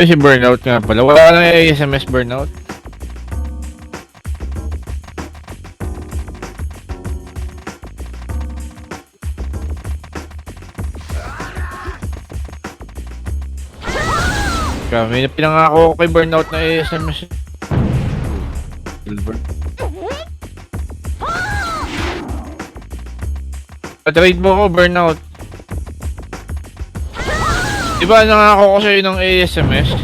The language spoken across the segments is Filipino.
Ay, si Burnout nga pala. Wala ka na SMS Burnout. May pinangako ko kay Burnout na SMS. Silver. Pa-trade mo ko, Burnout. Diba nangako ko sa'yo ng ASMS?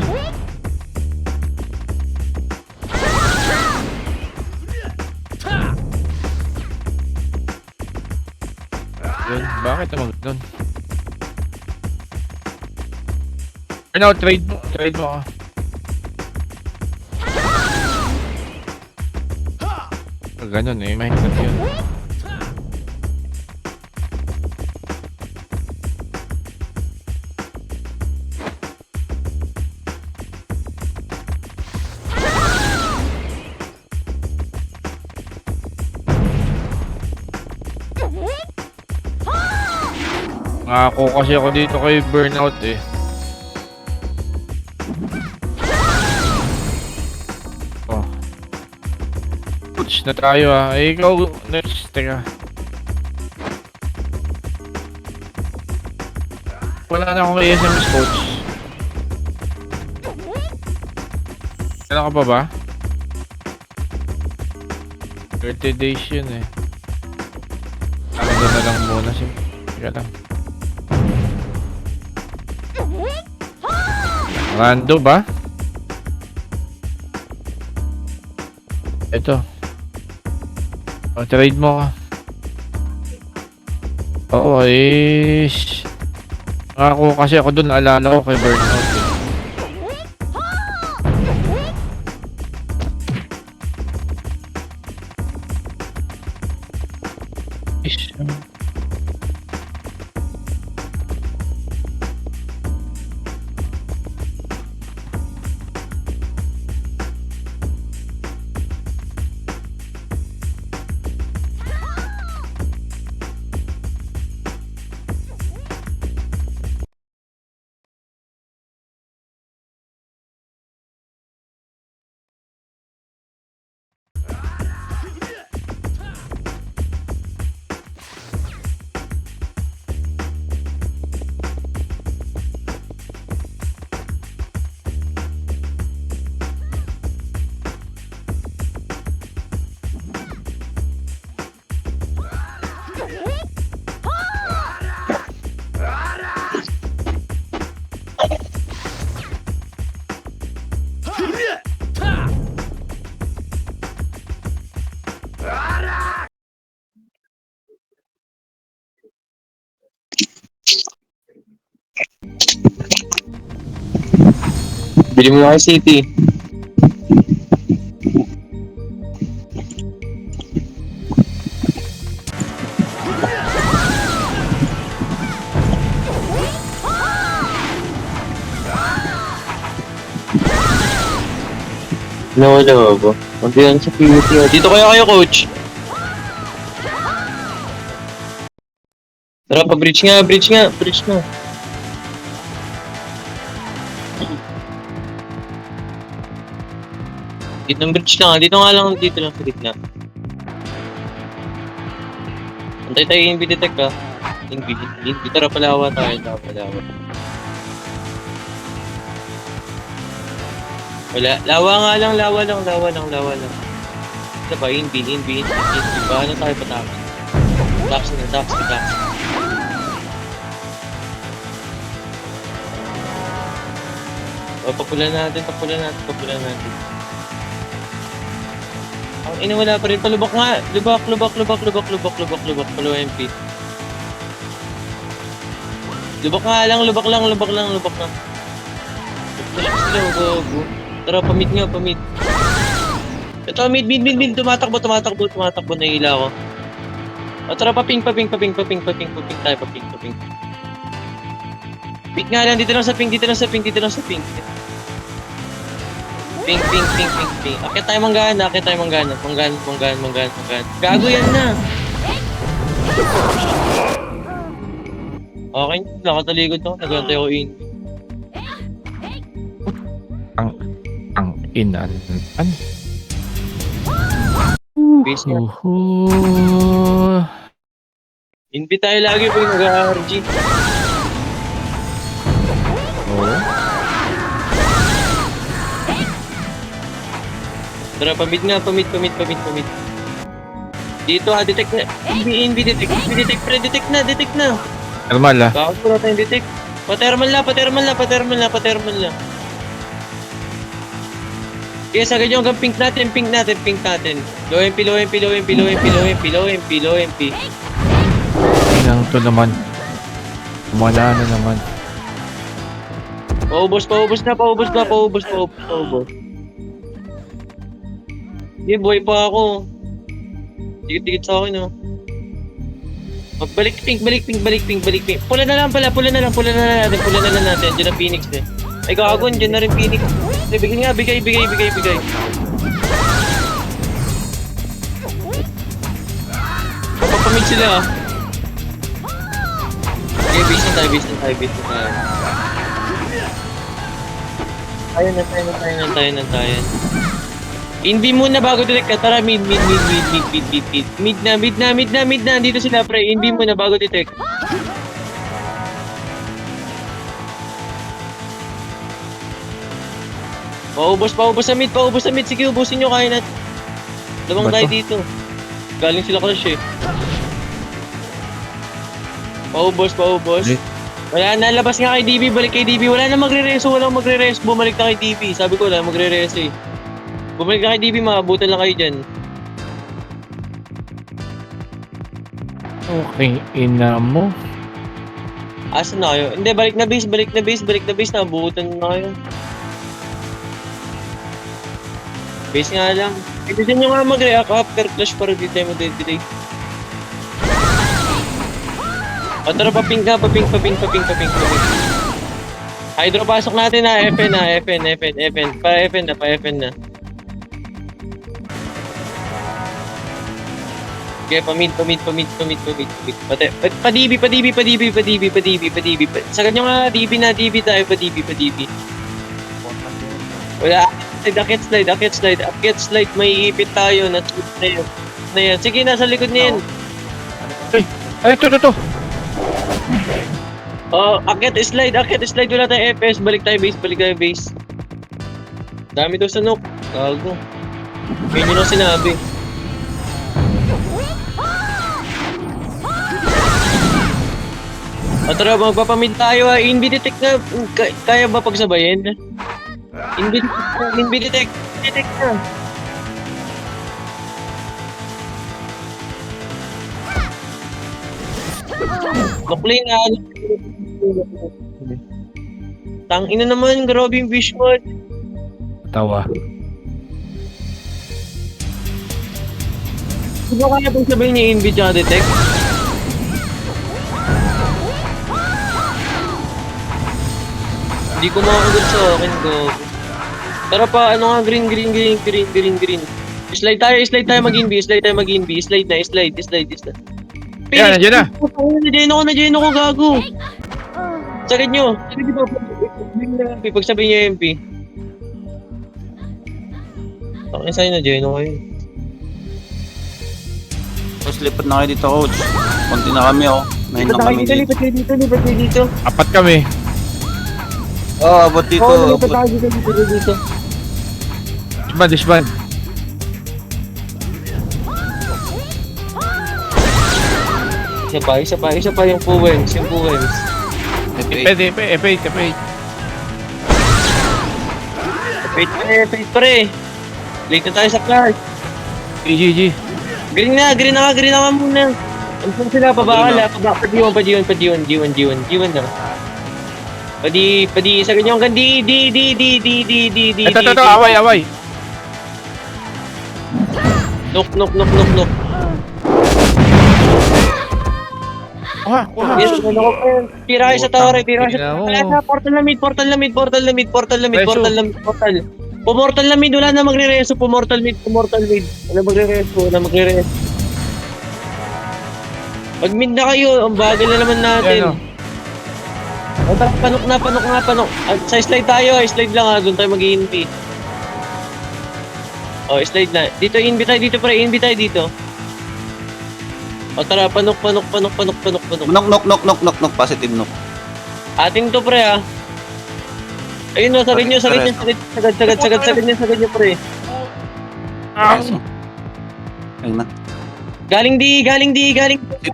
Yun, bakit naman doon? Burnout, trade mo ka. Ganun eh, mahirap yun. Nangako kasi ako dito kay Burnout eh. Oh. Push na tayo ah. Eh, ikaw, next, teka. Wala na akong SMS coach. Kailan ka pa ba? 30 days yun eh. Ano na lang muna si... Teka lang. Rando ba? Ito. O, trade mo ka. Oo, ish. Ako kasi ako dun, naalala ko kay Burnout eh. Ish. Bili mo na kay City. Wala ba? Hindi yan sa PVT. Dito kaya kayo, coach. Tara, pa-bridge nga. Dito ng bridge lang. Dito lang sa gitna. Antay tayo yung detect ha. Dito tara palawa tayo. Wala. Lawa lang. Ito ba? In-bin. Paano tayo patakan? Tax. O, papulan natin. Ang ina wala pa rin. Palubak nga. Lubak. Palo MP. Lubak lang. Lubak lang. Go. Tara, pamit. Ito, mid. Tumatakbo. Nahihila ako. O, tara, paping tayo. Paping. Pink nga lang. Dito lang sa pink. Pink. Akit tayo manggana. Manggan. Gago yan na. Okay, nakataligod ako. Nagantay ako in. Inan. An? Base na. Uhu. Invite tayo lagi pag nag-RG. Oh. Tara, pamid nga, pamid. Dito ha, detect na. NB, detect, detect na. Normal ah. Bakit wala tayong detect? Patermal na. Kaya sa ganyan hanggang pink natin. Low MP. Inang to naman. Wala na naman. Paubos na. Hindi, buhay pa ako. Dikit sa akin, oh. Balik pink. Pula na lang natin. Diyan ang Phoenix, eh. Ay, gagon, diyan na rin Phoenix. Ay, bigay nga, bigay. Papapamig sila, ah. Okay, base na tayo. Tayo na. Invi muna bago detect ka. Tara, mid. Mid na. Dito sila, pre. Invi muna bago detect. Paubos sa mid. Sige, ubusin nyo, kaya natin. Labang Ba tayo to? dito. Galing sila crush, eh. Paubos. Wala na, labas nga kay DB, balik kay DB. Wala na walang magre-reso. Bumalik na kay DB. Sabi ko na, magre-reso, eh. Bumalik na kay DB, makabutan lang kayo dyan. Okay, ina mo. Asan na kayo? Hindi, balik na base. Nabutan na kayo. Base nga lang. Ito dyan nyo nga mag-react after clash para di tayo mag-delay. O tara, paping. Hydro, pasok natin na. FN na. Pa-FN na. Okay, pamid. Pa-DB. Sagad nyo nga, DB tayo, pa-DB. Wala, akit slide, may ipit tayo, na yan. Sige, nasa likod na yan. Ay, ito. Oh, akit slide, wala tayong FPS, balik tayo base. Dami daw sa nook. Gago. Ngayon yun ang sinabi. O tara, magpapamid tayo, ha. Invi detect na. Kaya ba pagsabayin? Invi detect na. Nukling na. Tangina naman, grabe yung visual. Tawa. Di ba kaya pang sabihin niya Invi tsaka detect? Hindi ko makakugot sa akin, go. Tara pa, ano nga, green. Slide tayo mag-invi. Slide na. Yan, nandiyan na. Nandiyan ako, gago. Sagad nyo. Pag sabihin niyo MP. Ang sa'yo na dyan ako yun. Tapos lipat na kayo dito, coach. Konti na kami, oh. Nahin na kami dito. Lipat kayo dito. Apat kami. Oh, abot dito. Oo, abot. dito. Disband. Isa pa yung poems. Pwede. Wait, pre. Late na tayo sa class. GG. Green na nga muna. Ano sila, pabakala, G1 na. Padi, sa ganyan hanggang D. Ito, away. Knock. Kuha. Yes, ano ko pa. Tira kayo sa tower, Tingnan mo. Wala na, portal na mid. Pumortal na mid, wala na magre-reso. Pumortal mid. Wala magre-reso. Pag mid na kayo, ang bagal na naman natin. Yan, O, panok na. Sa slide tayo, slide lang ha, doon tayo mag-ENP. Oh, slide na. Dito, inbi tayo dito, pre. Inbi tayo dito. O, tara. Panok. Knock. Positive knock. Atin to, pre, ah. Ayun, no. Sagad nyo, sagad nyo, pre. Nice. Ayun na. Galing di. Si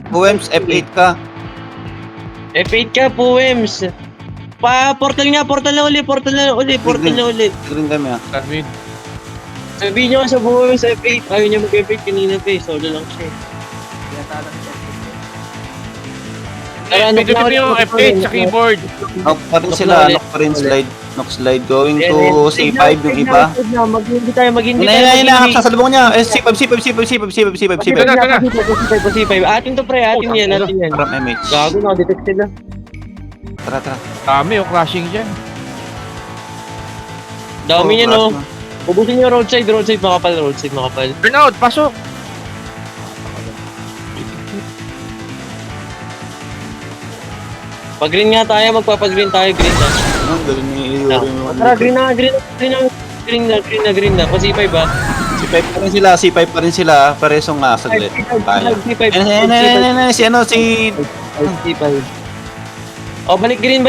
Poems, F8 ka. F8 ka, poems. Portal na uli. Green kami ah. Starmid. Sabihin nyo sa poems, F8. Ayaw niya mag-F8 kanina, pre. Solo lang siya. Tara, Pito yung F8 sa keyboard. Knock pa rin sila. Knock pa rin slide. Knock slide. Going to C5 yung iba. Mag-hindi tayo. Ina. Sasalubong niya. C5. Ito na. C5. Atin to, pre. Atin yan. From MH. Gago, nakadetect sila. Tara. Dami yung crashing dyan. Dami niya, no. Ubusin niyo roadside, makapal. Burnout, pasok. Pag-green nga tayo, magpapag-green tayo, green na. Ang galing ni Iori. Tara, green na. Kasi 5 ba? C5 pa rin sila. Paresong nga saglit. Kaya. Si ano, si... C5. Oh, balik green.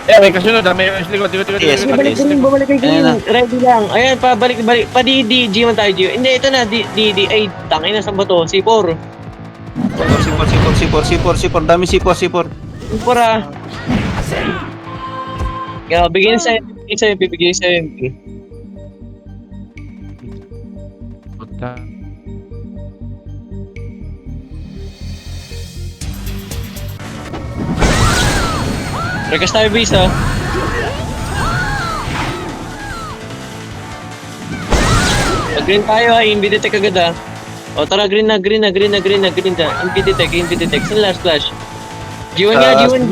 Eh, may kasunod. May likod. Yes, Balik kay green. Ready lang. Ayan, balik. Pa D, G1 tayo, G1. Hindi, ito na, D. Ay, tangin na sa bato. C4. C4. Dami C4. C4, ah. Kaya, bigyan sa'yo, bibigyan sa'yo. Puta. Rekas tayo, base, ah. Pag-green tayo, ah. Invi detect agad, ah. O, tara, green na. Invi detect. Saan last flash? G1 nga, G1.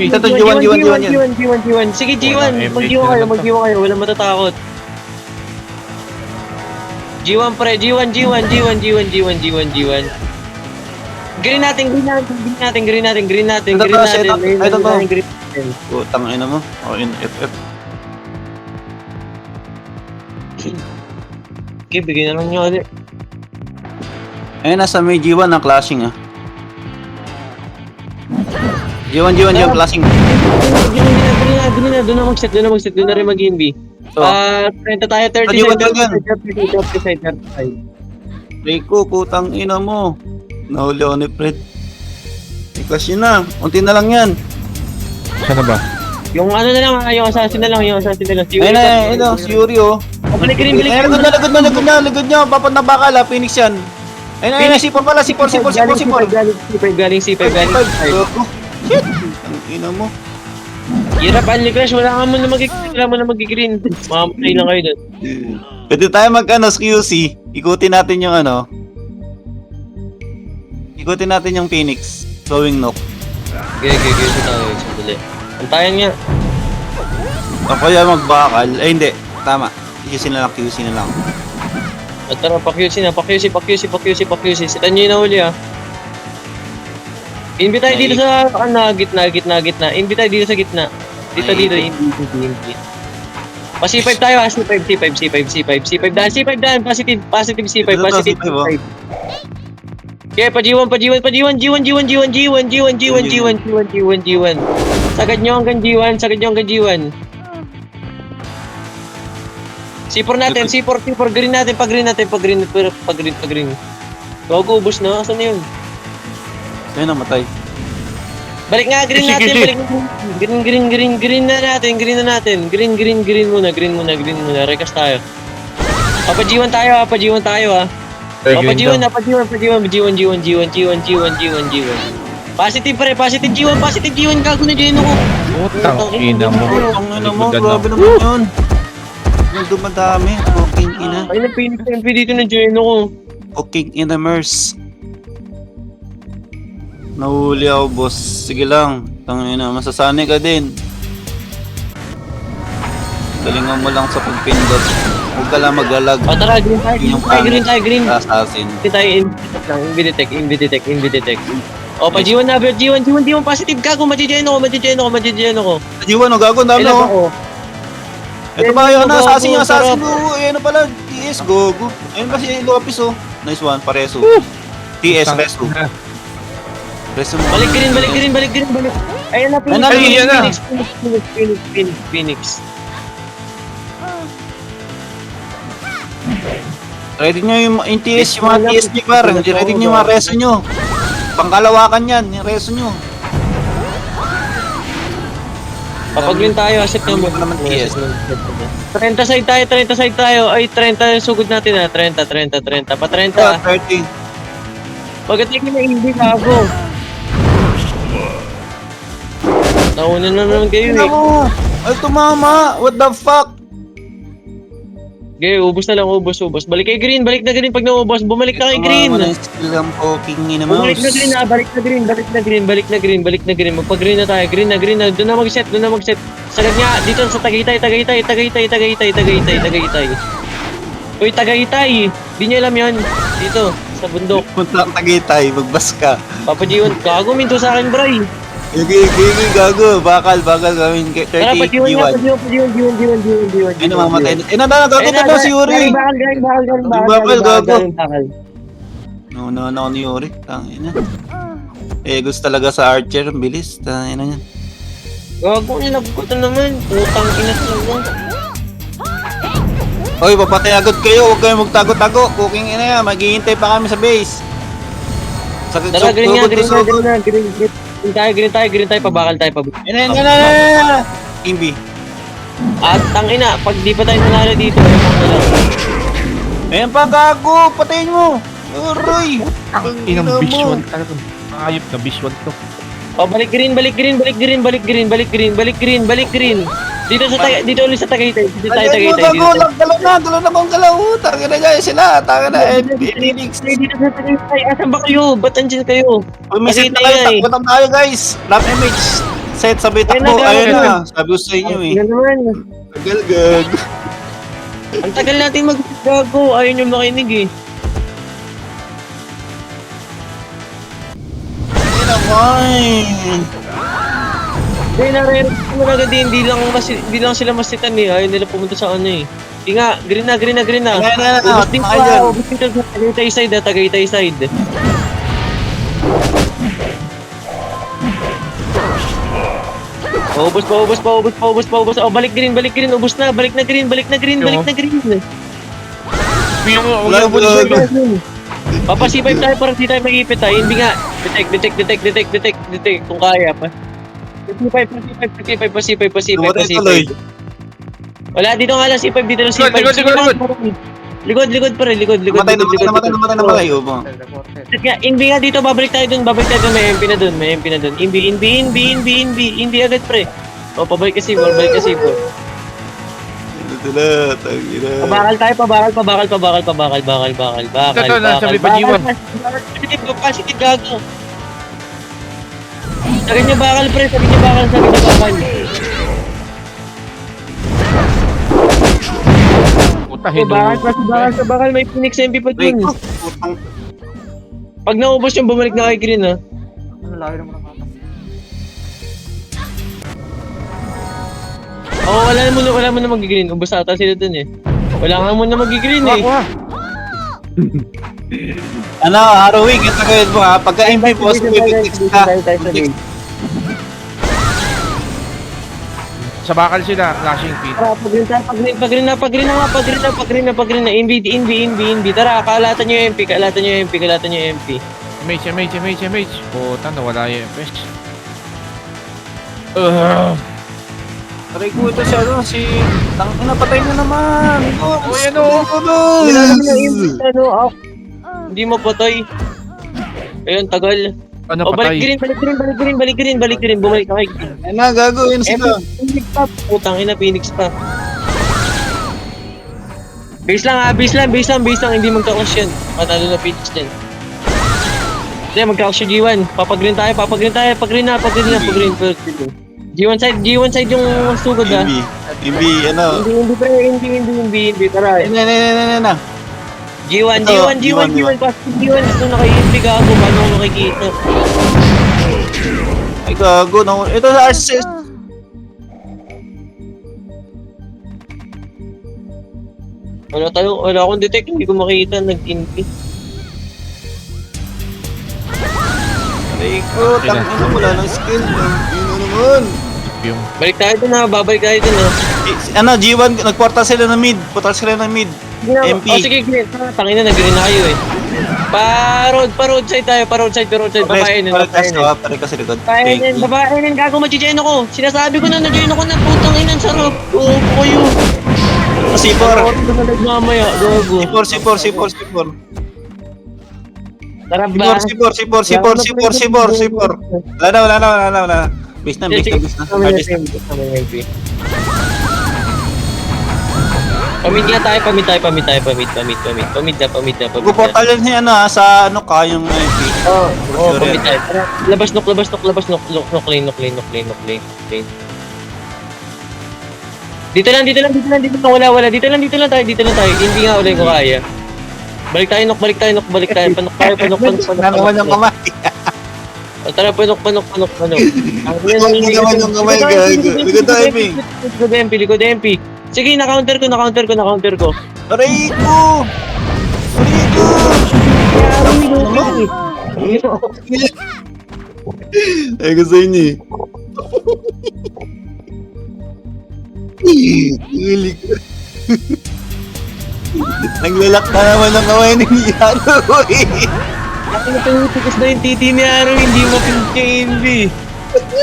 Sige, G1. Mag-G1 kayo. Walang matatakot. G1, pre. G1. Green natin. Putang ina mo. O, in FF. Okay, bigyan na lang nyo ulit. Ayun, nasa may G1 ang clashing ah. G1 yung clashing. Green na. Doon na mag-set. Doon na rin mag-invi. So, 30 tayo, 30 side. Rico, putang ina mo. Nahuli ako ni Fred. I-clash yun na. Unti na lang yan. Saan na ba? Yung ano na lang, yung assassin na lang. Ayun na, ito, si Yuri oh. Balik green. Lagod na. Papat na bakal ah, Phoenix yan. Ayun na, C4 pala, C4. Galing C5. Shit! Ang ina mo. Hirap, Unli Crash. Wala mo na mag-green. Mamamatay lang kayo doon. Pwede tayo mag-ano, QC. Ikutin natin yung ano. Ikutin natin yung Phoenix. Throwing knock. Okay. Sandali. Antayan nga. O kaya magbakal. Ay hindi. Tama. QC na lang. At tara, pa-QC. Sitan nyo yung nahuli, ah. Invi tayo dito sa gitna. Invi tayo dito sa gitna. Dito. Invi. Pa-C5 tayo, ah. C5 daan. Positive C5. Okay, pa-G1. Sagad nyo hanggang G1. C4 natin, C4, green natin, pag-green. Gago, ubos na, asan na yun? Ayun, namatay. Balik nga, green Sige, natin, sige. balik. Green na natin. Green muna, rekas tayo. Pa-G1 tayo, ah. Pa-G1. Positive, pre, positive G1, gago na dyan ako. Putang ina mo. Ang ina mo, grabe naman yun. Yung dumadami. Fucking ina. Ay, nag-PNP dito na dyan ako. Fucking ina, Mers. Nahuli ako, boss. Sige lang. Tangina, masasanay ka din. Galingan mo lang sa pagpindot. Huwag ka lang mag-alag. O tara, green tayo. Assassin. Hindi tayo invi detect. O, pa G1 na, G1 positive ka. Kung madidyan ako. G1, oh, gago, dami Ilan ako. ako? Ito ba yun na? Gago, Assassin yung sarap. assassin. Ayun na pala. TS, gogo. Ayun ba si Lopez oh. Nice one, pareso. TS, reso. Reso mo. Balik green, balik green, balik green, balik. Ayan na, Phoenix, Ayun na, Phoenix, ayun na. Phoenix, Phoenix, Phoenix, Phoenix, Phoenix. Ready nyo yung TS, yung mga TS nyo par. Ready nyo yung mga reso nyo. Pangkalawakan yan, yung reso nyo. Papag-green tayo, asset Ano nyo. ba naman TS? 30 side tayo, 30 side tayo. Ay, 30 sugod natin ah. 30, 30, 30. Pa 30. 30. Pagdating na hindi gago. Nauna na naman kayo Tingnan eh. mo. Ay, tumama. What the fuck? Okay, ubos na lang, ubos. Balik kay green, balik na green pag naubos. Bumalik na kay green. Tumama na yung skill ng poking ni na Bumalik mouse. na green ah, balik na green, balik na green, balik na green, balik na green. Magpa-green na tayo, green na. Doon na mag-set, doon na mag-set. Sagad nga, dito sa Tagaytay. Uy, Tagaytay. Di niyo alam yun. Dito, sa bundok. Punta ang Tagaytay, magbas ka. Papa G1, gago, minto sa akin, bray. Gigi, gago. Bakal gawin. Tara, 30 pa-G1 G1. G1. Ay, namamatay na. Eh, nagagot na si Yuri. Bakal. No, ni Yuri. Tangina. Gusto talaga sa Archer. Ang bilis. Tangina yan. Gago, nilagot na naman. Putang ina talaga. Oy, papatay agad kayo. Huwag kayong magtago-tago. Cooking ina yan. Maghihintay pa kami sa base. Tara, green na. Green tayo, pabakal tayo, Ina. Imbi. At tangina, pag di pa tayo nanalo dito, ay mga lang. Ayan pa, gago. Patayin mo. Aray. Inang visual talaga. Ayop na visual to. Oh, balik green. Dito ulit sa Tagaytay. Dito tayo Tagaytay. Dalo na kong galaw. Tangina guys sila. Tangina. Phoenix. Dito sa Tagaytay. Asan ba kayo? Ba't andyan kayo? Pumisit na Tagaytay kayo. nga eh. Takbo tayo guys. Lap image. Set sabay takbo. Ayun na, Ayun na. Sabi ko sa inyo eh. Yan naman. Tagal. Ang tagal natin mag-gago. Ayaw nyo makinig eh. Hindi naman. Hindi, nare-rex mo na agad eh. Hindi lang sila masitan eh. Ayaw nila pumunta sa ano eh. Hindi nga, green na. Ayan. Ubus din Ayun. pa. Ubus dito sa Tagaytay side. Ubus pa. Oh, balik green. Ubus na. Balik na green. Yung Wala, wala. Papa, C5 tayo para di tayo mag-ipit tayo. Hindi nga. Detect. Kung kaya pa. Pa C5. Tumatay tuloy. Wala, dito nga lang C5. Dito lang C5. Likod pa rin. Namatay. Ubo. Inbi nga dito, babalik tayo dun. May MP na dun. Inbi agad pre. O, pabalik ka C4. Sila. Tangina. Pabakal tayo, pabakal. Ito, nasabi pa G1. Positive gago. Sabi niya bakal pre, sabi niya bakal. Puta, hido. Bakal, may Phoenix MP pa Break. dun. Putang. Pag naubos yung bumalik na kay Green ha. Oo, wala mo na mag-green. Ubus ata sila dun eh. Wala nga mo na mag-green eh. Ano, harrowing. Ito gawin mo ha. Pagka MP boss, may text ka. Text. Sa bakal sila, flashing feed. Tara, pag-green na. Inbi. Tara, kalatan nyo yung MP. MH. Puta, nawala yung FS. Aray ko ito si Tangina, patay na naman. Oh, yan o. Nilalang na yung MP, Hindi mo patay. Ayun, tagal. Ano Oh, patay? balik green. Bumalik na kay green. Ano, gagawin sila. Phoenix pa. Putang ina, Phoenix pa. Base lang. Hindi magka-clash yan. Panalo na Phoenix dyan. Hindi, magka-clash yung G1. Papag-green tayo. Pag-green na. G1 side yung sugod ha. Imbi, ano. Hindi. Tara. Na. G1. Pas G1. Gusto na kayo yung gago. Paano ko nakikita? Ay, gago. Ito sa RCS. Wala akong detect, hindi ko makita, nag-inpi. Rico, tangina, wala ng skill. Yun naman. Yung Balik tayo dun ha, babalik tayo dun ha. G1, nagportal sila ng mid. Portal sila ng mid. MP. Oh, sige, green. Tangina, nag-green na kayo eh. Pa-roadside tayo, pa-roadside. Babaenin, Pare kasi likod. babaenin, gago, mag-join ako. Sinasabi ko na, nag-join ako na, putang ina, sarap. Oo, kayo. C4. Mamaya, gago. C4. Tara ba? C4. Wala na. Base na. Hardest na. Pamit na. Magpo-portal yan si sa yung MP. Oo, pamit tayo. Tara, labas nok, lane. Dito lang, wala. Dito lang tayo. Hindi nga ulit ko kaya. Balik tayo, nok. Panok tayo. Nanaman yung kamay. O, tara, panok. Nanaman yung kamay, gago. Likod tayo, MP. Likod MP. Sige, na-counter ko. Rico! Ay, gusto yun eh. Huli ko. Naglalak na naman ang kamay ni Yano eh. Tikas na yung titi ni Aro, hindi mapinti. Green.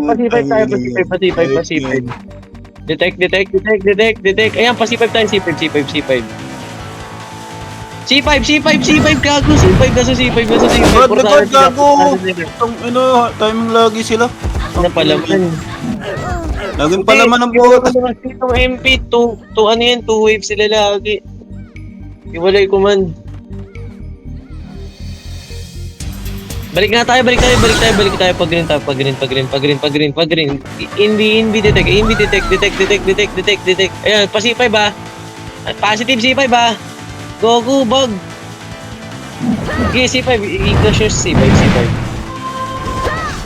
Pasipay tayo. Detect. Ayan, pasipay tayo, C5. C5, gago. Nasa C5. Record, gago. Timing lagi sila. Ano palaman? Laging palaman ng buhat. Itong MP, to ano yan, 2 waves sila lagi. Iwalay command. Balik tayo. Pag-green. Invi detect. Ayan, pa-C5 ba? Positive C5 ba? Go, bug. Okay, C5. I-close your C5.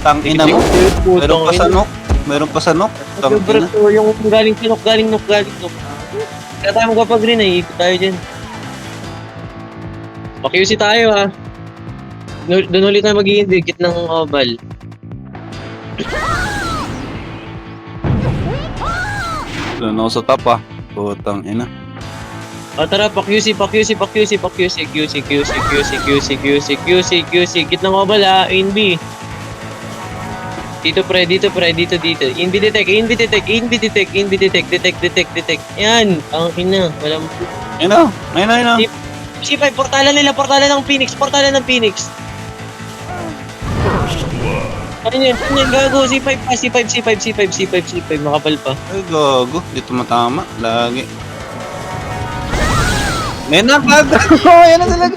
Tangina mo. Meron pa sa nok. Tangina. Yung galing nok. Kaya tayo magpapag-green eh. Ikot tayo dyan. Pa-QC tayo ha. Doon ulit tayo mag-i-indicate ng oval. Doon ako sa top ah. Putang ina. O tara, pa-QC. QC. Git ng oval ha, NB. Dito. Invi detect. Yan, ang ina. Walang... Ayun. C5, portalan ng Phoenix. Ano yan, gago, C5, makapal pa. Ay, gago. Dito matama. Lagi. May nakagad. Yan na talaga.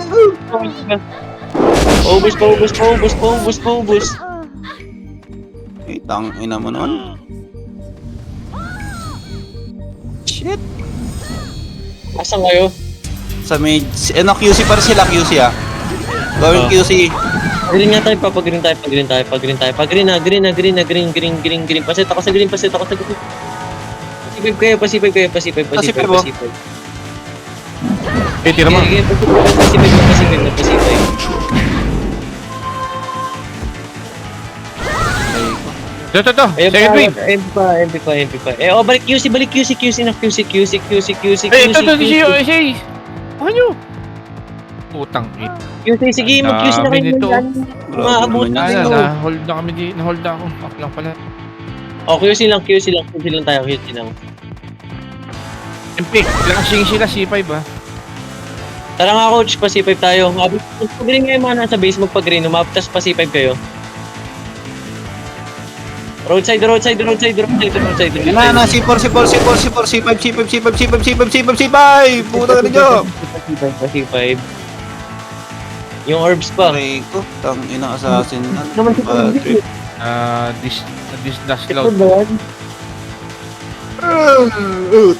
Paubos. Ay, tangina mo naman. Shit. Asan kayo? Sa may... QC para sila, QC ah. Gawin QC. Green nga tayo, Green na. Pasit ako sa green. Pasipay kayo. eh, tira mo. Pasipay. Ito. Second wave. MP pa. Balik QC na. QC. Eh, ito, si ano? Putang eh. QC, sige, mag-QC na kayo. Dami nito. Maabot na kayo. Na-hold na kami di. Na-hold na ako. Ako lang pala. QC lang tayo. MP, flashing sila C5 ah. Tara nga coach, pa C5 tayo. Pag-green ngayon mga nasa base, magpag-green. Tapos pa C5 kayo. Roadside. Na, C4. C5. Puta ka ninyo. C5. Yung orbs pa. Aray ko. Tangina assassin. Naman si Trip. This dash cloud.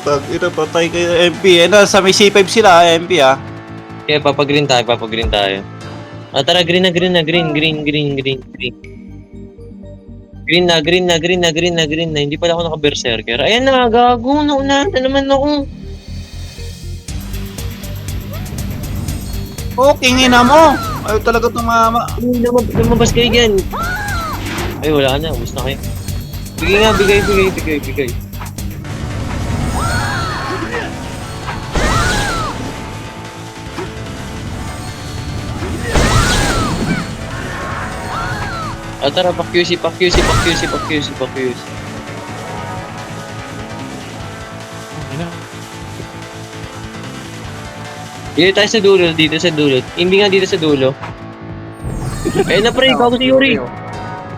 Tangina, patay kayo MP. Sa may C5 sila, MP ah. Kaya papag-green tayo. Tara, green. Green na, green na, green na, green na, green na. Hindi pala ako naka-berserker. Ayan na, gago. Naunahan na naman ako. Kingin na mo! Ayaw talaga tumama. Lumabas kayo dyan. Ay, wala na. Ubus na kayo. Bigay nga, bigay. Tara, pa-QC. Ina. Dito tayo sa dulo. Hindi nga dito sa dulo. Ayun na pre, bago si Yuri.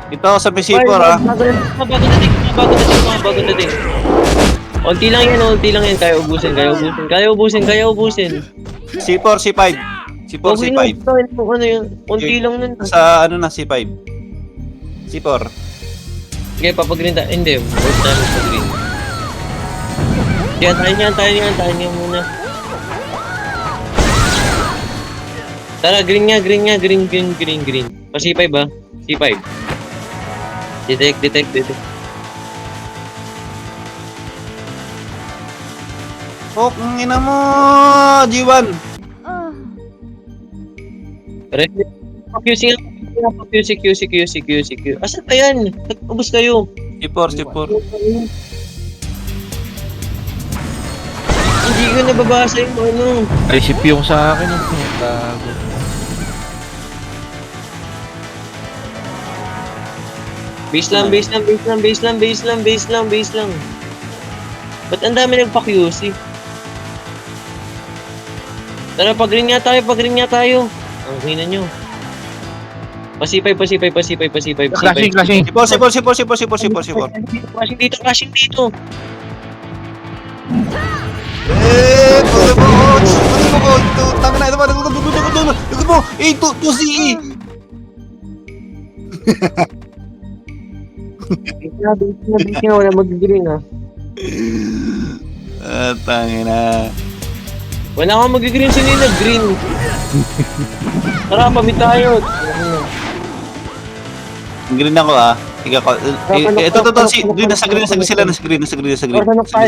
Ito ako sa P4 ah. Bago dating. Unti lang yan. Kaya ubusin. C4, C5. C4, C5. Ano yun? Unti lang nun. Sa ano na, C5. C4. Sige, papag-green tayo. Hindi, huwag tayo magpag-green. Kaya tayo niyan muna. Tara, green nga. Green. Pa-C5 ba? C5. Detect. Kingin na mo! G1! QC. Asan ba yan? Ubus kayo. C4. Hindi ko nababasa yung ano. Recipe yung sa akin. Tago. Base lang. Ba't ang dami nagpa-QC? Tara, pag-green nga tayo. Ang hina nyo. Pasipay. Clashing. C4. Crashing dito. Pagod mo. Tama na, ito ba? Pagod mo. To CE. Base nga, wala mag-green ah. Tangin na. Wala kang mag-green, sino yung nag-green? Tara, pamit tayo. Green ako ah. Ito, nasa green sila.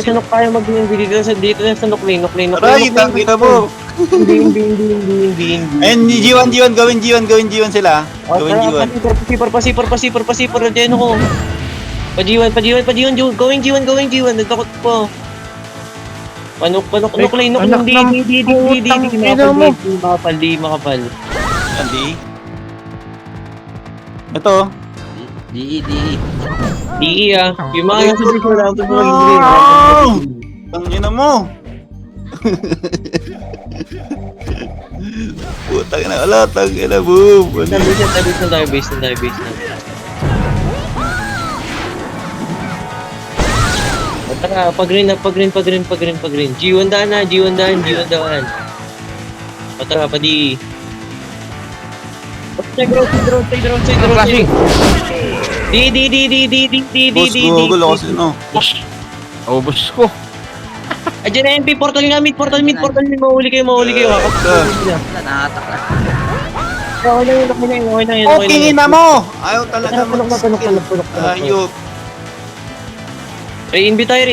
Sanok tayo mag-green. Dito na sa Nuklin. Aray, tangin na mo. Hindi. Ayun, G1, gawin G1 sila. Gawin G1. Pasipar, dyan ako. Pa-G1, going G1, nagtakot po. Panok, Nuklin, di makapal. Hindi. Ito. DE ah. Yung mga nasa dito wala akong mag-green. Tangin na mo. Putang na, ala, tangin na, boom. Base na tayo. Tara, pag-green. G1 daan. Tara, pa-DE. Clashing. Boss, gugol ako sa no. Ubus ko. Ayan na MP, portal mid, mahuli kayo. Okay na yun. Kingin na mo! Ayaw talaga Punok. Ayop. Re-invi tayo.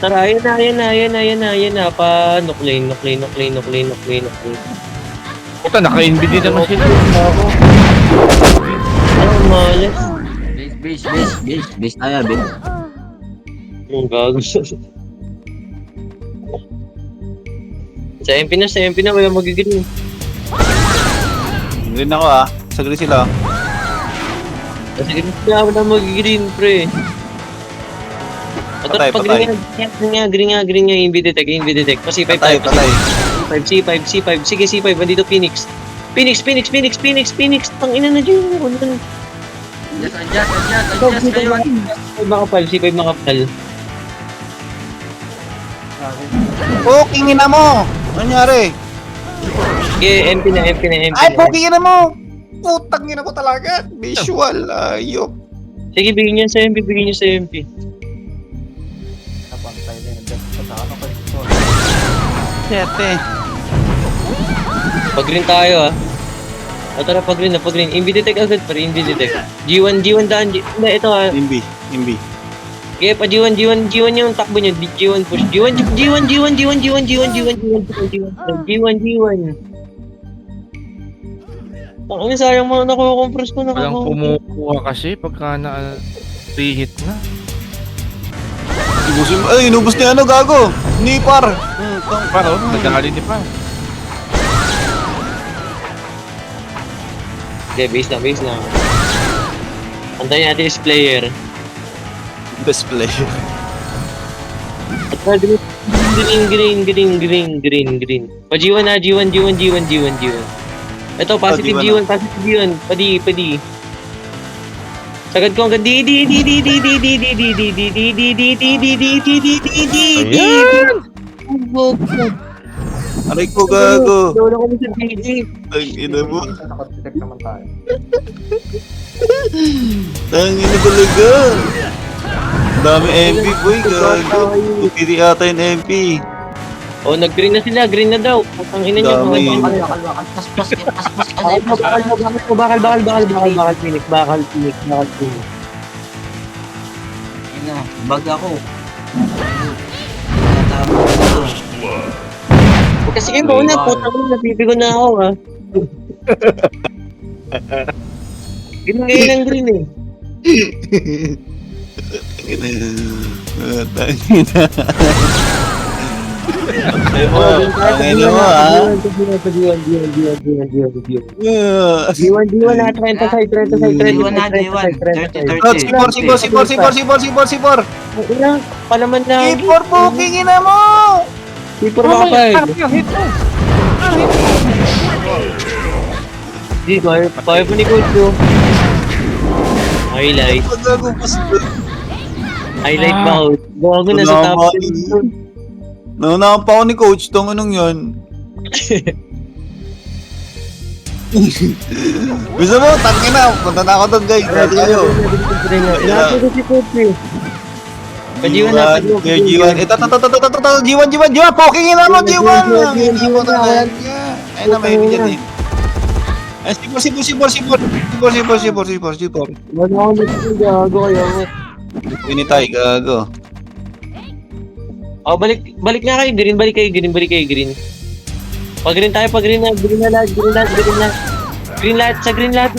Tara, ayan na. Pa-nuklin. Puta, naka-invid din naman sila. Ano, malas. Base tayo, base. Ang gago. Sa MP na, wala mag-green. Green ako ah. Sa green sila. Kasi wala mag-green, pre. Patay. Green nga, invi detect. Pa-C5 Patay. C5. Sige, C5. Andito Phoenix. Tangina na dyan. Adjust kayo. C5 makapal. Kingin na mo! Ano nangyari? Sige, MP na. Ay, kingin na mo! Putang ina mo talaga. Visual. Ayop. Sige, bigyan niyo sa MP. Sete. Pag-green tayo ah. O tara, pag-green na, pag-green. Invi detect agad pa rin, invi detect. G1 daan. Hindi, ito ha. Imbi. Okay, pa G1 yung takbo nyo. G1 push. G1. Ang sayang mo, nakukompress ko na Walang ako. kumukuha kasi pagka na pre-hit na. Ibusin mo. Ay, inubos niya ano, gago. Nipar. Paro, nadali ni pa. Okay, base na. Antayin natin is player. Best player. At green. Pa G1 na, G1. Ito, positive G1 G1. Padi. Sagad ko hanggang Aray ko, gago. Wala ko sa DD. Ang ina mo. Ang ina talaga. Dami MP, boy. Gago. Pupili ata yung MP. Oh, nag-green na sila. Green na daw. Ang ina niya. Dami. Paspas Bakal, Phoenix. Ina, bag ako. Natapos ko. Kasi kayo mauna, putang ina, napipigo na ako, ha. Ginagayin ng green, eh. Tangina. Tangina mo, ha? G1, naka 30 side. Sipor. Ina, palaman lang. Sipor po, kingina mo! Sipor makapag. Di, kaya po ni Coach, yo. Highlight bout. Gago na sa top 10. Naunahan pa ako ni Coach, tong anong yun. Gusto mo, tangin na. Punta na ako doon, guys. Ready kayo. Inato ko si Coach, eh. G1 na, G1. Ito, G1. Poking ina mo, G1. Ayun na, may bigyan eh. Ay, sipor. Wala ako nito, gago kayo. Pinitay, gago. Oh, balik nga kayo, green. Balik kayo, green. Pag-green tayo, green na lahat. Green lahat,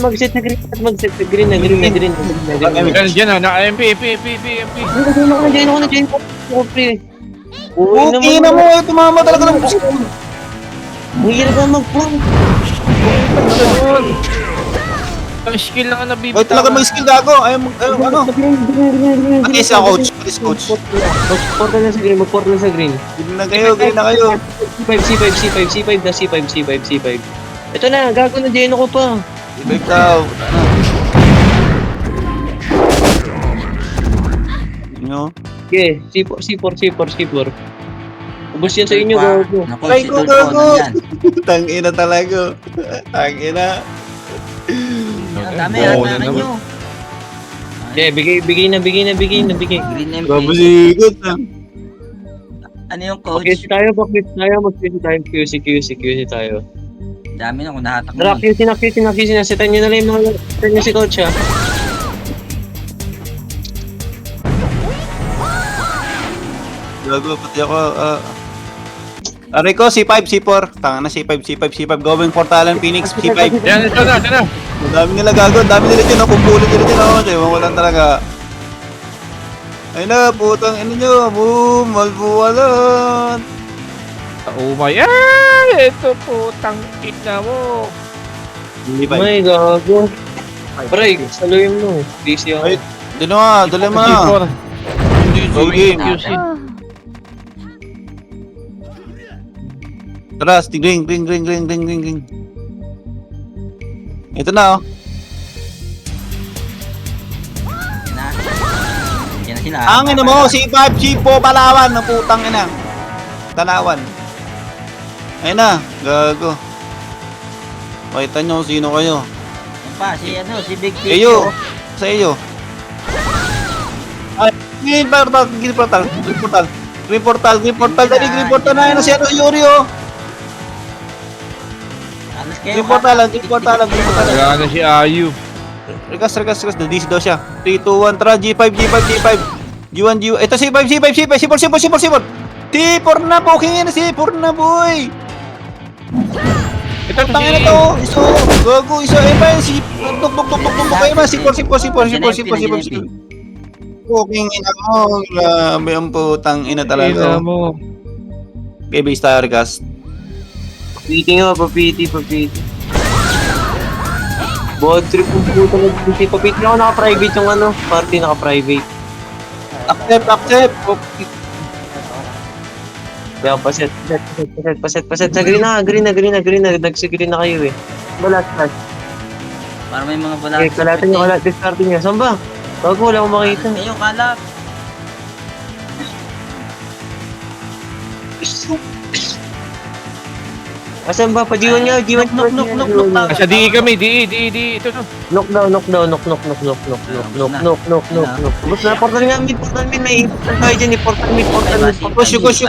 mag-set. Green na. Diyan na, MP. Diyan ako na. Puking na mo, tumama talaga ng puso. Ang hirap na mag-pump. Ang skill lang ang Ay, nabibitaw. talaga may skill gago. Ay, ano? Patis na, coach. Mag-portal na sa green. Green na kayo. C5. Ito na, gago na dyan ako pa. Ibig daw. Ano? Okay, C4. Ubus yan sa inyo, gago. Naku, Ay, si ko, Tulfo gago. nandyan. Tangina talaga. Tangina. Ang dami, Oo, hatakan naman. nyo. Okay, bigay na. Green MP. Grabe sigot na. Ano yung coach? QC tayo, mag-QC tayo, QC tayo. Dami na kung nahatak mo. Tara, QC na. Setan nyo na lang yung mga setan nyo si Coach, ha. Gago, pati ako. Aray ko, C4. Tanga na, C5. Going for talent, Phoenix, C5. Yan, ito na. Ang dami nila gago, ang dami nila dyan. Kumpulin nila dyan. Ewan ko lang talaga. Ay na, putang ino nyo. Boom, malbuwalan. Oh my, ito putang ina mo. C5. May gago. Paray, saluhin mo. Busy ako. Ay, dito nga, dali mo na. Sige. QC. Tara, ring. Ito na, oh. Yan na sila. Ang ina mo, C5, Chipo, Palawan, ng putang ina. Talawan. Ayun na, gago. Pakita nyo kung sino kayo. Yan pa, si Big Fish. Kayo, sa iyo. Ay, green portal. Green portal na yun, si Yuri, oh. Alas kayo. Di portalan, di portalan, di portalan. Wala na si Ayu. Regas, nadisi daw siya. 3, 2, 1, tara, G5, G5, G5. G1, G1. Ito, C5, C5, C5, C4. T4 na, poking in, C4 na, boy. Ito Tangin na to. Iso, gago, iso, Eman, si, tuk, Eman, C4. Poking ina mo, grabe ang putang ina Ina talaga. mo. Okay, base tayo, Regas. Papiti nga, papiti. Bad trip yung puto ng papiti. Papiti ako naka-private yung ano, party naka-private. Accept. Kaya paset. Sa green na. Nagsigreen na kayo eh. Balat. Para may mga balat. Eh, kalatan nyo, discarding nyo. Saan ba? Bago, wala akong makita. Kayo, kalat. Asan ba? Padiwan nga, diwan. Knock. Nasa DE kami, DE. Ito no. Knock. Bus na, portal mid. May ipan tayo dyan eh. Portal mid. Push. Portal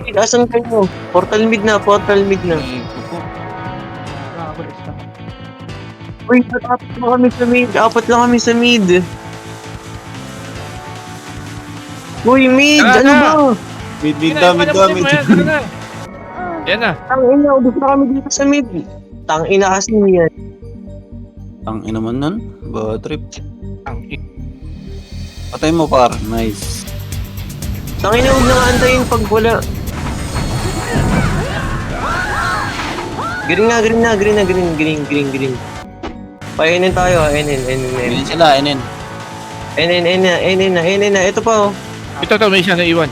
mid, asan kayo? Portal mid na. Uy, apat lang kami sa mid. Uy, mid! Tara Ano na. ba? Mid. Yan na. Tangina, ubus na kami dito sa mid. Tangina kasi yan. Ang ina man nun, bad trip. Ang Patay mo par, nice. Tangina, huwag na nga antayin pag wala. Green. Painin tayo, NN. Ganyan sila, NN. NN na. Ito pa oh. Ito may siya na iwan.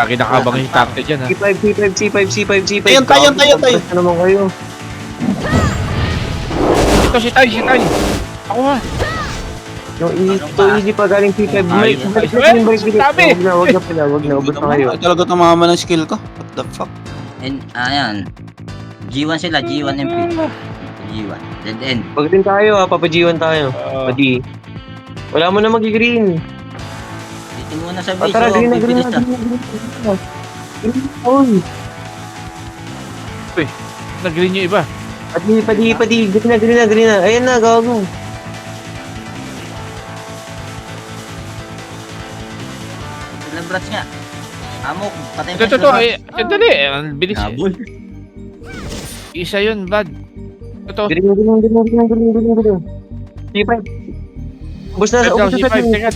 Kinakabang yung takte dyan ha. C5. Ayun, tayo. Ano naman kayo? Ito si Tay. Ako ha. Yung easy pa galing C5. Ayun. Balik. Sabi. Wag na. Ubus na kayo. Ay, talaga tumama ng skill ko. What the fuck? And, ayan. G1 sila, G1 MP. G1. Dead end. Pag din tayo papajiwan tayo. Padi. Wala mo na magi-green. Dito muna sa base. Tara, green na. Bibilis na. Oy. Nag-green yung iba. Padi. Green na. Ayan na, gago. Sila brats nga. Amok, patay mo Ito. Sandali. Ang bilis eh. Nabul. Isa yun, bad. Ito. Green. C5. Ubus na. Ito, C5, teka.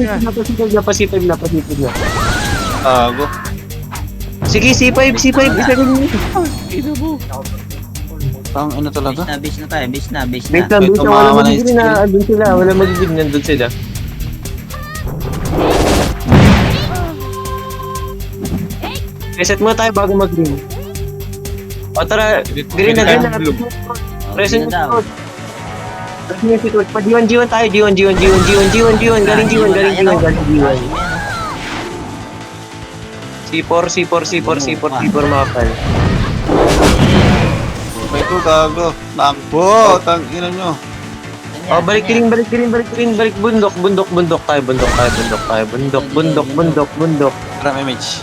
Napasipag na. Tago. Sige, C5. Isa ganyan. Ina mo. Tang ina talaga. Base na tayo. Base na. Base May na. Wala tumama na yung magiging na. Andun sila. Wala magiging nandun sila. Reset muna tayo bago mag-green. O tara, green na. Present daw. Pag G1 tayo, G1. Galing G1. C4 mapal. May ko gago. Takbo, tang ina nyo. Oh, balik green. Balik bundok tayo. Tara, may match.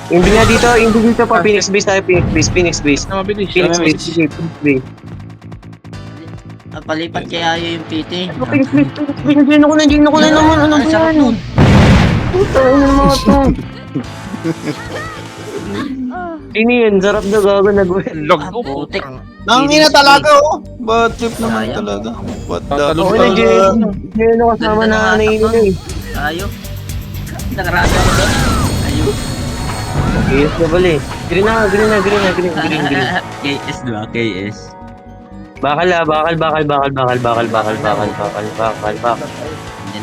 Hindi dito pa, Phoenix base tayo, Phoenix base. Na mabilis. Phoenix base. Palipat kaya yung PT. Phoenix base. Diyan ako na naman. Ano ba yan? Puta, ano mga to? Sino yan? Sarap na gago nag-win. Log. Putik. Nang ina talaga, oh. Bad trip naman Sayang. talaga. What the Tatalon Oo ka. na, Jen ako kasama na naiinit eh. Tayo. Nakarasa ko doon. Ayun. Yes na bali. Green. KS diba? KS. Bakal. Hindi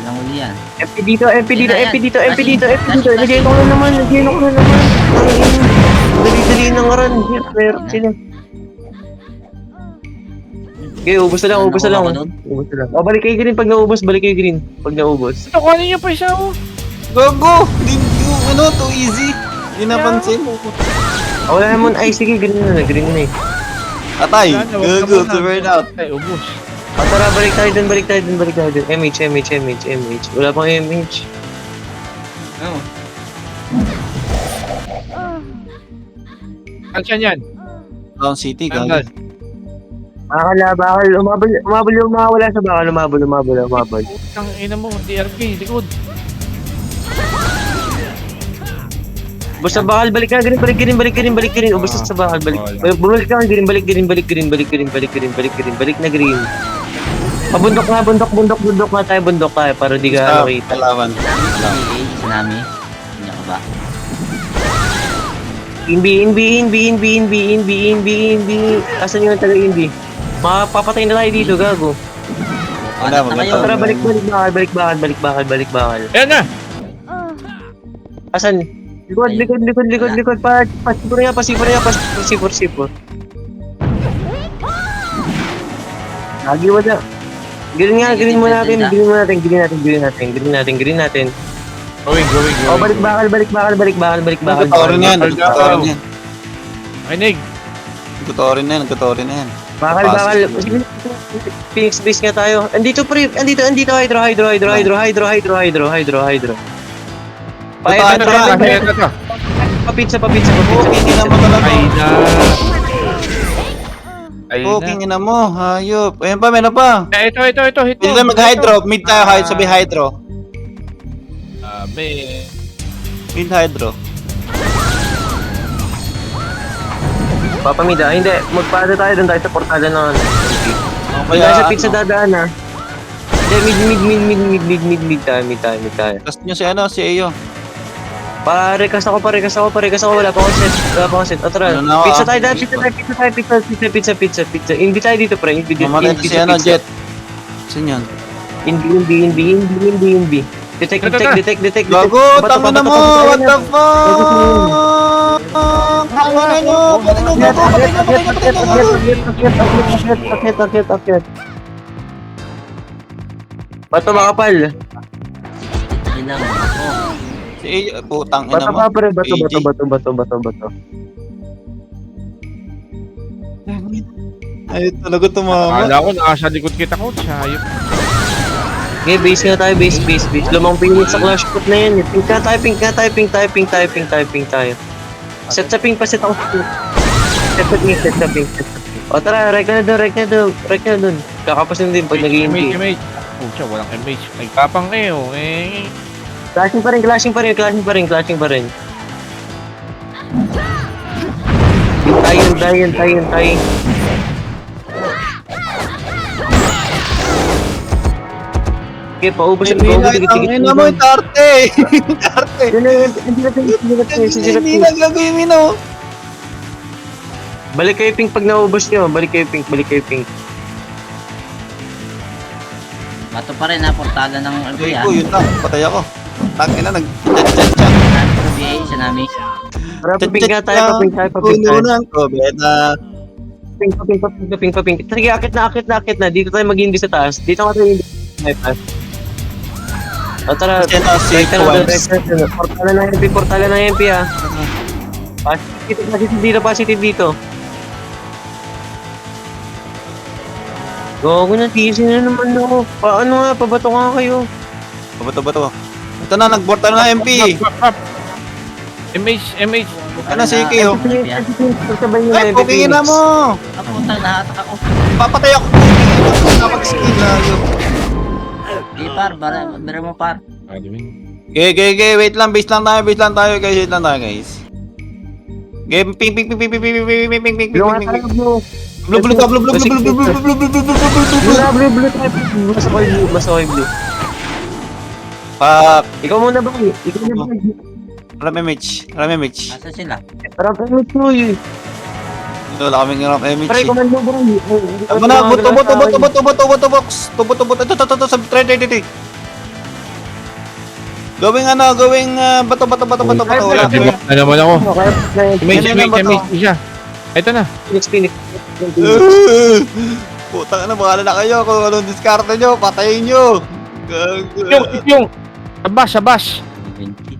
lang uli yan. MP dito. Nagyan ko na naman. Dali na nga rin. Meron sila. Okay, ubos na lang. O, balik kayo green pag naubos. Pag naubos. Ito, kuhanin niyo pa isa oh. Gago! Di, too easy. Di napansin. Wala naman. Ay, sige, green na eh. Atay! Gago, to burn out. Ay, ubos. Tara, balik tayo dun. MH. Wala pang MH. Saan yan? Town City, Tanggal. gago. Bakal. Umabol yung mawala sa bakal. Umabol. Ang ina mo, DRK, likod. Basta bakal, balik ka, balik ka rin. O basta sa bakal, balik. Bumalik ka, green, balik na green. Bundok nga tayo, para di ka makita. Palawan. Tsunami. Hindi ka ba? Inbi. Asan yung taga Inbi? Mapapatay na tayo dito, gago. Wala, Ano wala. kayo? Tara, balik bakal. Ayan na! Asan? Likod. Pasipor. Lagi wala. Green natin. Going. Oh, balik bakal. Nagkatorin yan. Makinig. Nagkatorin na yan. Bakal. Phoenix base nga tayo. Andito, hydro. Ito. Papitsa. King ina mo talaga. Ayun King ina mo. Hayop. Ayan pa, meron pa. Ito. Hit Pwede na mag-hydro. Mid tayo, sabi hydro. Sabi. Mid hydro. Papamida, hindi. Magpada tayo doon tayo sa portada ng Kaya, sa pizza dadaan ha. Hindi, mid tayo. Tapos nyo si Ayo. Parekas ako. Wala pa akong set. O tara, Ano na ako, pizza tayo dahil. Pizza. Invite tayo dito, pre. Mamatay na si Jet. Saan yan? Inbi. Detect. Gago, tama na mo! What the fuck? Tama na nyo! Akyat. Bato makapal. Yun lang. Ako. Si Ayo, putang ina Bato mo. pa pre, bato. Ay, talaga tumama. Akala ko nasa likod kita, coach. Hayop. Okay, base nga tayo, base. Lumang pinit sa clash put na yan. Pink tayo. Set sa pink pa, set ako sa pink. Set sa pink. O tara, rek na doon. Kakapasin din pag nag-iinti. MH. Oh, siya, walang MH. Nagkapang kayo. Clashing pa rin. Tayo. Okay, paubos. Ang ina mo, yung tarte! Tarte! Hindi Hindi na gagawin mo. Balik kayo pink pag naubos nyo. Balik kayo pink. Bato pa rin ha, portada ng Ay RPA. ko, yun lang. Patay ako. Tangin na, Tsunami. Para pink nga tayo, Puno ng kobeta. Pink. Sige, akit na. Dito tayo mag-hindi sa taas. Dito nga tayo hindi sa taas. O tara, Kasi na, safe ones. Portala ng MP ha. Positive dito. Gago na, tiisin na naman ako. Paano nga, pabato nga kayo. Bato. Ito na, nagborta na ng MP. MH. Ano si Iki, oh. Sabay nyo Ay, MP pukingin na mo. Ako, nahatak ako. Papatay ako. Napag-skill na yun. Bara mo par. Okay. Wait lang. Base lang tayo, guys. Game, ping. Blue nga tayo, blue. Blue. Mas okay, blue. Fuck. Ikaw muna ba? Rami Mitch. Asa sila? Parang pamit mo yun. Ito, wala kaming Rami Mitch. Pare, kumando bro. Ako na, buto, box. Tubo. Ito, sa try. Gawing bato. Wala. Dibak na naman ako. MH siya. Ito na. Phoenix. Putang na, bahala na kayo kung anong diskarte nyo, patayin nyo. Yung. Sabas. 20.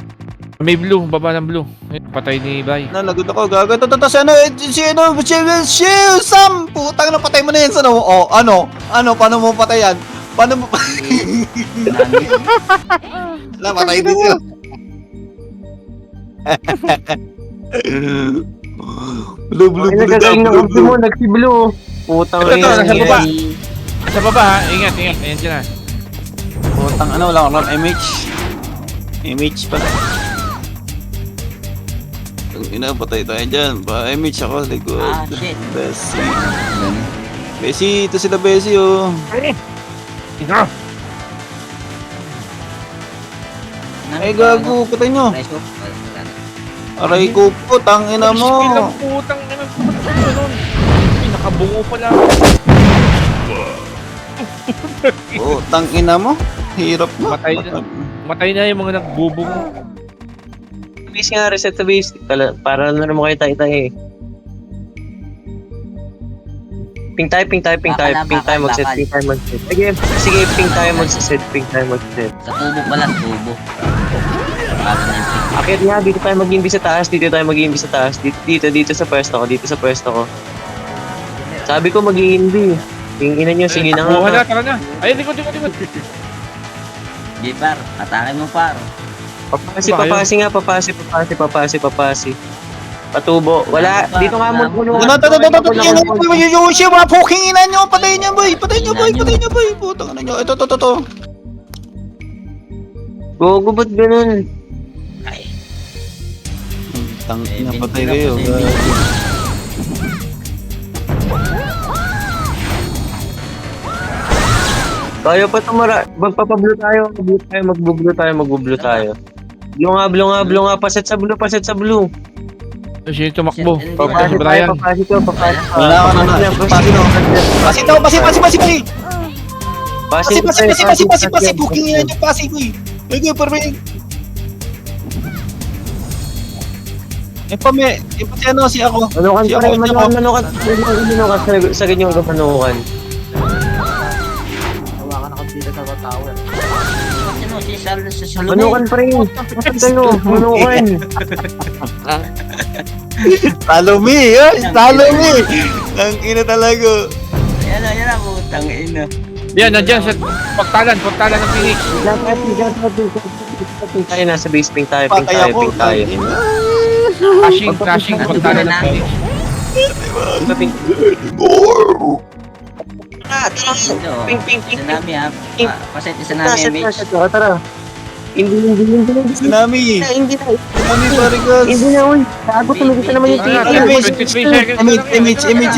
May blue. Baba ng blue. Patay ni Bay. Nalagot ako, gago. Si Sam! Putang na, patay mo na yan sa no. Oh, ano? Paano mo patayan? Wala, patay din siya. Blue, Ay, nagagaling ng ulti mo, nagsi-blue. Putang Ito, nasa ina. baba. Sa baba ha, ingat. Ayan siya na. Putang ano, wala akong MH. MH pala. Ang ina, patay tayo dyan. MH ako, likod. Ah, shit. Bessie. Bessie, ito sila Bessie oh. Ito. Ay gago, patay nyo. Preso. Aray ko po, tangina mo. Ilang putang ina. Ay, nakabungo pala. Oh, tangina mo. Hirap mo. Matay na yung mga nagbubungo. Base nga, reset sa base. Para na naman kayo tayo eh. Ping tayo, mag-set. Sige, ping tayo mag-set. Sa tubo pala, tubo. Para na yung pick. Akit nga, dito tayo mag-imbi sa taas, dito sa pwesto ko. Sabi ko mag-imbi. Tingnan nyo, sige na Buha na, nga. tara na. Ay, likod. Di par, atake mo par. Papasi. Patubo. Wala, dito nga mo puno. Yoshi, mga fucking ina nyo. Patay nyo, boy. Putang ina nyo. Ito. Gogo, ba't ganun? Ay, Tangina, patay kayo. Kaya pa tumara. Magpapablo tayo. Magbublue tayo. Blue nga. Paset sa blue. Ito siya yung tumakbo. Papasi Si Brian. tayo. Wala ka na. Pasi. Fucking ina nyo, pasi, boy. Ege, parang. Si ako. Manukan sa ganyang manukan. ano, si Salome. Manukan pa rin. Bakit kayo? Manukan. Salome. Ang ina talaga. Yan na, putang ina. Yan, nandiyan sa portalan ng Phoenix. Tayo nasa base, ping tayo. Patay ako. Crashing, portalan ng Phoenix. Ping. Tsunami ha. Paset yung tsunami image. Tara. Hindi. Tsunami, parigas. Hindi na, uy. Gago, tumigil naman yung Wala, ticket. 23 seconds.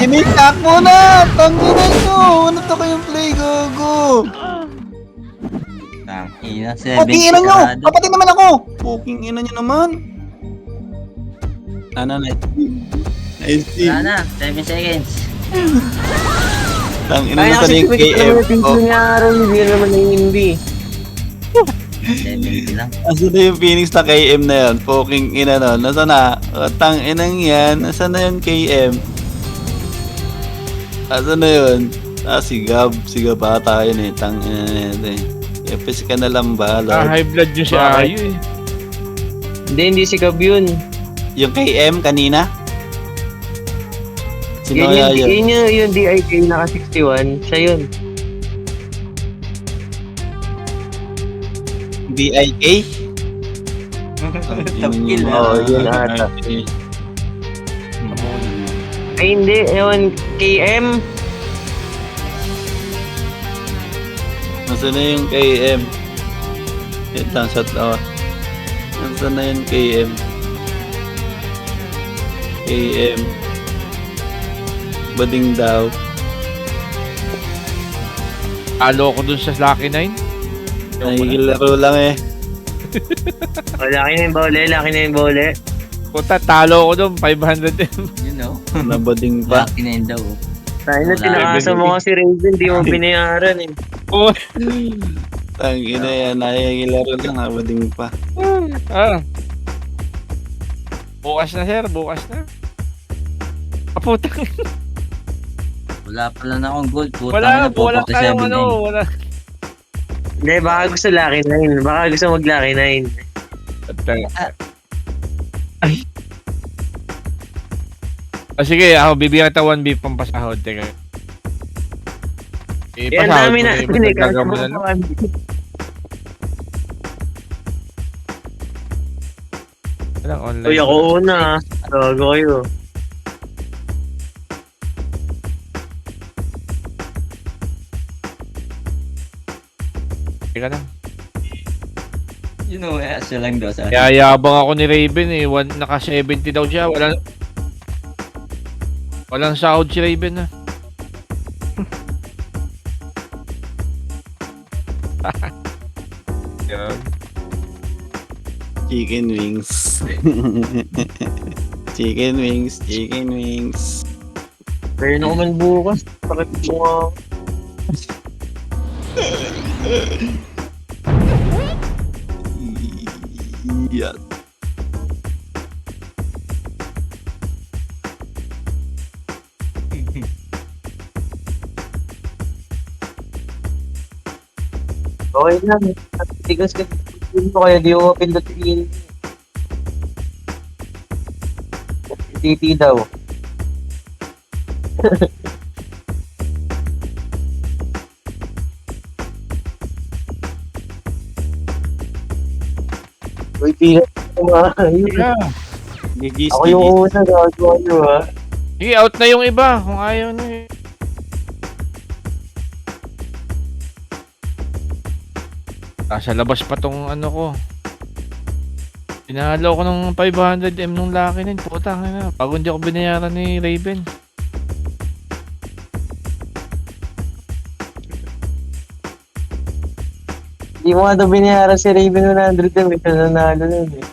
Image. Takbo na. Tanginan nyo. Ano to kayong play, gago? Ina, 7 Fucking ina nyo. Kapatid naman ako. Fucking ina nyo naman. Nice team. Wala na, 7 seconds. Tangina Ay, na kasi yung tumigil naman KM. yung ticket niya, Aaron. Hindi naman na hindi. 70 lang. Asan na yung Phoenix na KM na yun? Fucking ina nun. Nasaan na? Tang inang yan. Nasaan na yung KM? Asan na yun? Si Gab ata yun eh. Tang ina na yun eh. Epis ka na lang ba, Lord? High blood yun si Ayu eh. Hindi si Gab yun. Yung KM kanina? Sino Yun kaya yun? yung DIK naka 61. Siya yun. BIK? Top kill. Oo, yun ata. Ay hindi, ewan, KM. Nasaan na yung KM? Wait lang, shot lang. Nasaan na yung KM? KM. Bading daw. Alo ko dun sa Lucky 9. Nakikilaro lang eh. Laki na yung bole. Puta, talo ko dun, 500M. You know. Nabading pa. Lucky na yun daw. Tayo na, Wala. tinakasa mo nga si Raven, di mo binayaran eh. Oh, Tangina yan, nakikilaro lang, nabading pa. bukas na sir, Puta, Wala pala na akong gold. wala Putang na, tayong 47 ano, din. wala. Hindi, baka gusto Lucky 9. Baka gusto mag Lucky 9. Sige, ako bibigyan kita 1B pampasahod. Teka. Yan, dami na. Gagawin mo na lang. Walang online. Uy, ako una. Tago kayo. Teka lang. You know, siya lang daw sa... Yayabang ako ni Raven eh. Naka 70 daw siya. Walang sahod si Raven ah. Yan. Chicken wings. Chicken wings, chicken wings. Kaya na man bukas. Bakit mo Yeah. okay lang. Tigas ka dito kaya di mo pindutin. Titi daw. Uy, tira kumain. Yeah. Gigis, Ako yung una, gagawa nyo ha. Sige, out na yung iba kung ayaw na eh. Sa labas pa tong ano ko. Pinahalo ko ng 500M nung laki na yun. Putang na. Bago hindi ako binayaran ni Raven. Hindi mo nga ito binayaran si Raven 100 na may nanalo nun eh.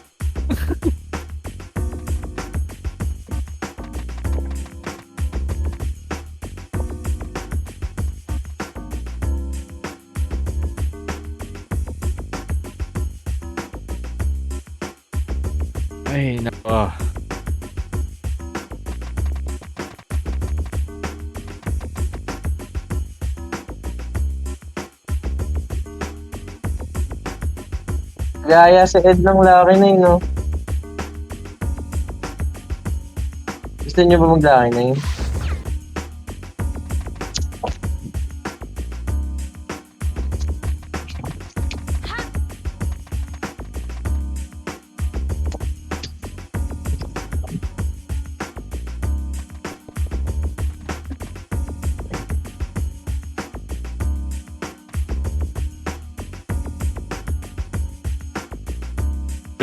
Ay, nako. Gaya sa Ed ng laki na yun, no? Gusto niyo ba maglaki na yun?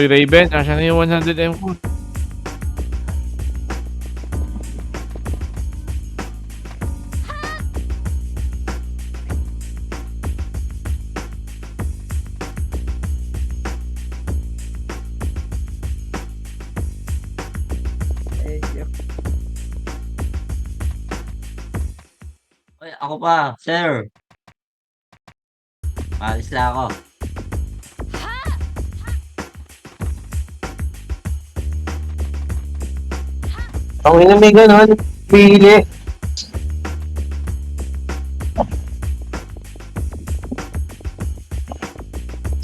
Uy, Raven, nasa na yung 100M ko? Oy, ako pa, sir. Alis na ako. Ang ina may ganon, pili.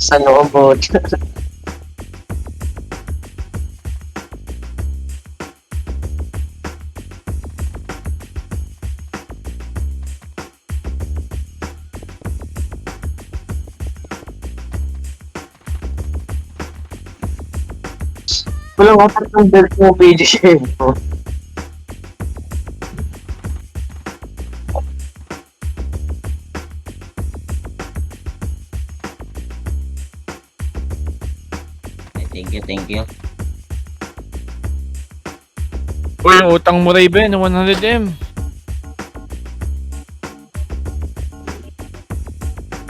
Saan ako bot? Walang opat ng belt mo, PGM mo. Thank you, thank you. Uy, yung utang mo Raven, 100M.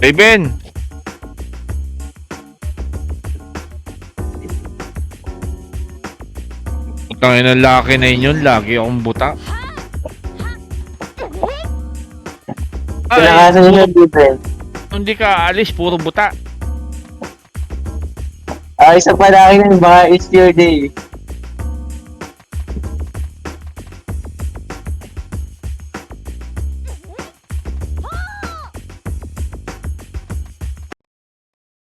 Raven! Utang yun ang laki na yun, lagi akong buta. Pinakasan nyo yung difference. Hindi ka aalis, puro buta. Isa pa na akin baka it's your day.